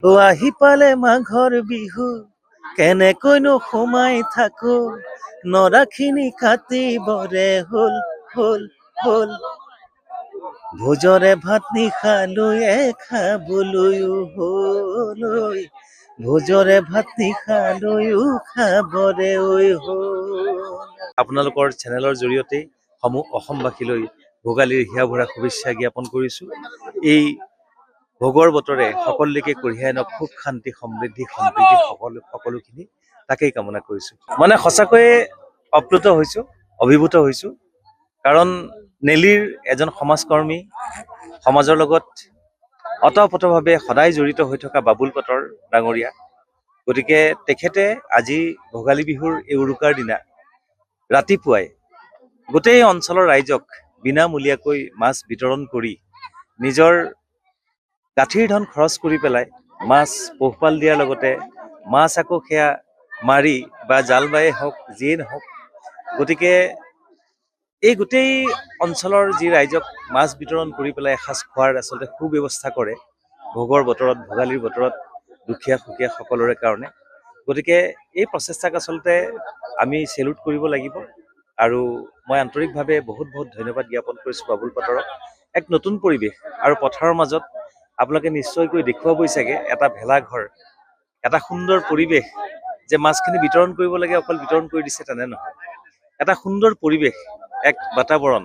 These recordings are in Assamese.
আহি পালে মাঘৰ বিহু কেনেকৈনো সোমাই থাকো নৰাখিনি কাটিবৰে হল হল ভোজৰে ভাত নিশালৈ খাবলৈও হল ভোজৰে ভাত নিশালৈও খাবৰে হল। আপোনালোকৰ চেনেলৰ জৰিয়তে সমূহ অসমবাসীলৈ ভোগালীৰ হিয়া ভৰা শুভেচ্ছা জ্ঞাপন কৰিছো। এই ভোগৰ বতৰে সকলোকে কঢ়িয়াই আনক সুখ শান্তি সমৃদ্ধি সম্প্ৰীতি সকলোখিনি তাকেই কামনা কৰিছো। মানে সঁচাকৈয়ে অপ্লুত হৈছো, অভিভূত হৈছো। কাৰণ নেলীৰ এজন সমাজকৰ্মী, সমাজৰ লগত অতঃপ্ৰোতভাৱে সদায় জড়িত হৈ থকা বাবুল পাটৰ ডাঙৰীয়া। গতিকে তেখেতে আজি ভোগালী বিহুৰ এই উৰুকাৰ দিনা ৰাতিপুৱাই গোটেই অঞ্চলৰ ৰাইজক বিনামূলীয়াকৈ মাছ বিতৰণ কৰি নিজৰ গাঁঠিৰ ধন খৰচ কৰি পেলাই মাছ পোহপাল দিয়াৰ লগতে মাছ আকৌ সেয়া মাৰি বা জাল বায়ে হওক যিয়ে নহওক, গতিকে এই গোটেই অঞ্চলৰ যি ৰাইজক মাছ বিতৰণ কৰি পেলাই এসাঁজ খোৱাৰ আচলতে সুব্যৱস্থা কৰে ভোগৰ বতৰত, ভোগালীৰ বতৰত দুখীয়া সুখীয়া সকলোৰে কাৰণে। গতিকে এই প্ৰচেষ্টাক আচলতে আমি চেলুট কৰিব লাগিব আৰু মই আন্তৰিকভাৱে বহুত ধন্যবাদ জ্ঞাপন কৰিছোঁ বাবুল পাটৰক। এক নতুন পৰিৱেশ আৰু পথাৰৰ মাজত আপোনালোকে নিশ্চয়কৈ দেখুৱাবই চাগে এটা ভেলাঘৰ, এটা সুন্দৰ পৰিৱেশ যে মাছখিনি বিতৰণ কৰিব লাগে অকল বিতৰণ কৰি দিছে তেনে নহয়। এটা সুন্দৰ পৰিৱেশ, এক বাতাবৰণ,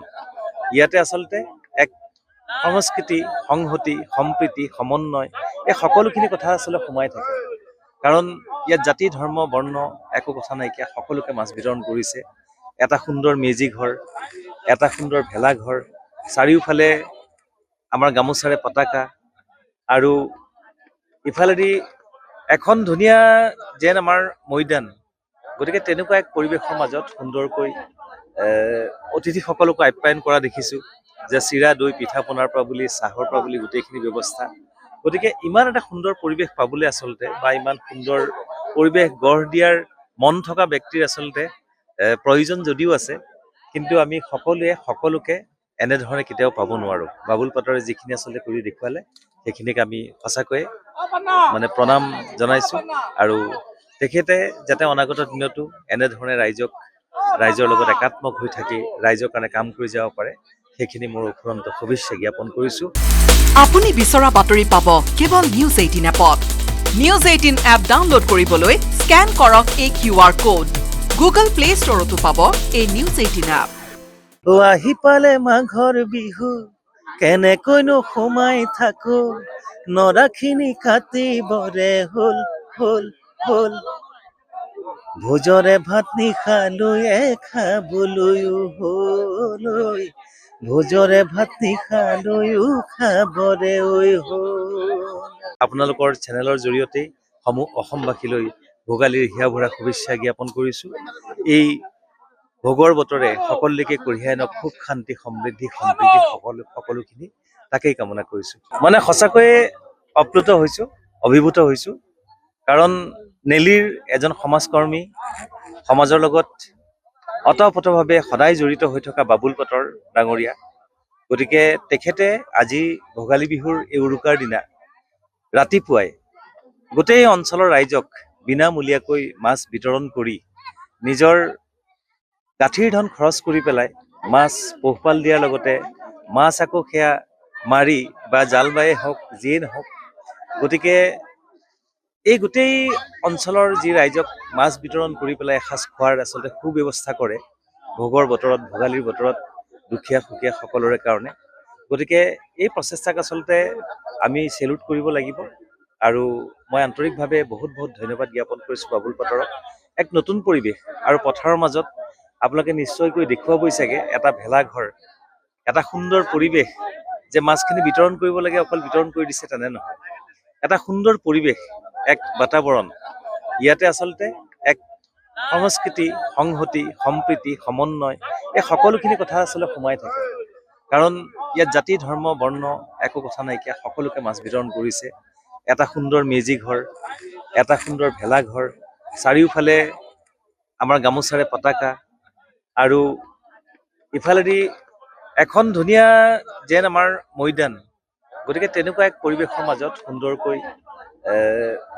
ইয়াতে আচলতে এক সংস্কৃতি, সংহতি, সম্প্ৰীতি, সমন্বয় এই সকলোখিনি কথা আচলতে সোমাই থাকে। কাৰণ ইয়াত জাতি ধৰ্ম বৰ্ণ একো কথা নাইকিয়া, সকলোকে মাছ বিতৰণ কৰিছে। এটা সুন্দৰ মেজি ঘৰ, এটা সুন্দৰ ভেলাঘৰ, চাৰিওফালে আমাৰ গামোচাৰে পতাকা আৰু ইফালেদি এখন ধুনীয়া যেন আমাৰ মৈদান। গতিকে তেনেকুৱা এক পৰিৱেশৰ মাজত সুন্দৰকৈ অতিথিসকলকো আপ্যায়ন কৰা দেখিছোঁ যে চিৰা দৈ পিঠা পনাৰ পৰা বুলি চাহৰ পৰা বুলি গোটেইখিনি ব্যৱস্থা। গতিকে ইমান এটা সুন্দৰ পৰিৱেশ পাবলৈ আচলতে বা ইমান সুন্দৰ পৰিৱেশ গঢ় দিয়াৰ মন থকা ব্যক্তিৰ আচলতে প্ৰয়োজন যদিও আছে, কিন্তু আমি সকলোৱে সকলোকে এনেধৰণে কেতিয়াও পাব নোৱাৰোঁ। বাবুল পাটৰে যিখিনি আচলতে কৰি দেখুৱালে সেইখিনিক আমি সঁচাকৈয়ে মানে প্ৰণাম জনাইছোঁ আৰু তেখেতে যাতে অনাগত দিনতো এনেধৰণে ৰাইজৰ লগত একাত্মক হৈ থাকি ৰাইজৰ কাৰণে কাম কৰি যাব পাৰে, সেইখিনি মোৰ অফুৰন্ত শুভেচ্ছা জ্ঞাপন কৰিছোঁ। আপুনি বিচৰা বাতৰি পাব কেৱল নিউজ 18 এপত। নিউজ 18 এপ ডাউনলোড কৰিবলৈ স্কেন কৰক এই QR কোড। গুগল প্লে ষ্টৰতো পাব এই নিউজ 18 এপ। আহি পালে মাঘৰ বিহু কেনেকৈনো সোমাই থাকো নৰাখিনি কাটিবৰে হল ভোজৰে ভাত নিশালৈ খাবলৈও হল ভোজৰে ভাত নিশালৈও খাবৰে হল। আপোনালোকৰ চেনেলৰ জৰিয়তে সমূহ অসমবাসীলৈ ভোগালীৰ হিয়া ভৰা শুভেচ্ছা জ্ঞাপন কৰিছোঁ। এই ভোগৰ বতৰে সকলোকে কঢ়িয়াই আনক সুখ শান্তি সমৃদ্ধি সম্প্ৰীতি সকলোখিনি তাকেই কামনা কৰিছোঁ। মানে সঁচাকৈয়ে অপ্লুত হৈছোঁ, অভিভূত হৈছোঁ। কাৰণ নেলীৰ এজন সমাজকৰ্মী, সমাজৰ লগত অতঃপ্ৰোতভাৱে সদায় জড়িত হৈ থকা বাবুল পাটৰ ডাঙৰীয়া। গতিকে তেখেতে আজি ভোগালী বিহুৰ এই উৰুকাৰ দিনা ৰাতিপুৱাই গোটেই অঞ্চলৰ ৰাইজক বিনামূলীয়াকৈ মাছ বিতৰণ কৰি নিজৰ গাঁঠিৰ ধন খৰচ কৰি পেলাই মাছ পোহপাল দিয়াৰ লগতে মাছ আকৌ সেয়া মাৰি বা জাল বায়ে হওক যিয়ে নহওক, গতিকে এই গোটেই অঞ্চলৰ যি ৰাইজক মাছ বিতৰণ কৰি পেলাই এসাঁজ খোৱাৰ আচলতে সুব্যৱস্থা কৰে ভোগৰ বতৰত, ভোগালীৰ বতৰত দুখীয়া সুখীয়া সকলোৰে কাৰণে। গতিকে এই প্ৰচেষ্টাক আচলতে আমি চেলুট কৰিব লাগিব আৰু মই আন্তৰিকভাৱে বহুত ধন্যবাদ জ্ঞাপন কৰিছোঁ বাবুল পাটৰক। এক নতুন পৰিৱেশ আৰু পথাৰৰ মাজত আপোনালোকে নিশ্চয়কৈ দেখুৱাবই চাগে এটা ভেলাঘৰ, এটা সুন্দৰ পৰিৱেশ যে মাছখিনি বিতৰণ কৰিব লাগে অকল বিতৰণ কৰি দিছে তেনে নহয়। এটা সুন্দৰ পৰিৱেশ, এক বাতাবৰণ, ইয়াতে আচলতে এক সংস্কৃতি, সংহতি, সম্প্ৰীতি, সমন্বয় এই সকলোখিনি কথা আচলতে সোমাই থাকে। কাৰণ ইয়াত জাতি ধৰ্ম বৰ্ণ একো কথা নাইকিয়া, সকলোকে মাছ বিতৰণ কৰিছে। এটা সুন্দৰ মেজি ঘৰ, এটা সুন্দৰ ভেলাঘৰ, চাৰিওফালে আমাৰ গামোচাৰে পতাকা আৰু ইফালেদি এখন ধুনীয়া যেন আমাৰ মৈদান। গতিকে তেনেকুৱা এক পৰিৱেশৰ মাজত সুন্দৰকৈ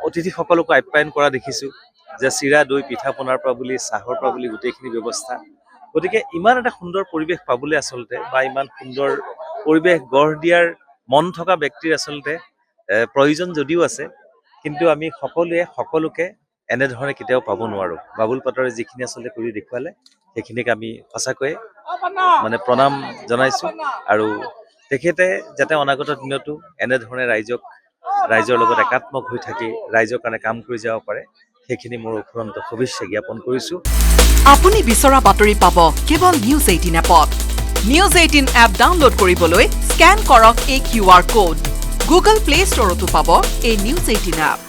অতিথিসকলকো আপ্যায়ন কৰা দেখিছোঁ যে চিৰা দৈ পিঠা পনাৰ পৰা বুলি চাহৰ পৰা বুলি গোটেইখিনি ব্যৱস্থা। গতিকে ইমান এটা সুন্দৰ পৰিৱেশ পাবলৈ আচলতে বা ইমান সুন্দৰ পৰিৱেশ গঢ় দিয়াৰ মন থকা ব্যক্তিৰ আচলতে প্ৰয়োজন যদিও আছে, কিন্তু আমি সকলোৱে সকলোকে এনেধৰণে কেতিয়াও পাব নোৱাৰোঁ। বাবুল পাটৰে যিখিনি আচলতে কৰি দেখুৱালে সেইখিনিক আমি সঁচাকৈয়ে মানে প্ৰণাম জনাইছোঁ আৰু তেখেতে যাতে অনাগত দিনতো এনেধৰণে ৰাইজৰ লগত একাত্মক হৈ থাকি ৰাইজৰ কাৰণে কাম কৰি যাব পাৰে, সেইখিনি মোৰ অফুৰন্ত শুভেচ্ছা জ্ঞাপন কৰিছোঁ। আপুনি বিচৰা বাতৰি পাব কেৱল নিউজ 18 এপত। নিউজ 18 এপ ডাউনলোড কৰিবলৈ স্কেন কৰক এই QR কোড। গুগল প্লে ষ্টৰতো পাব এই নিউজ 18 এপ।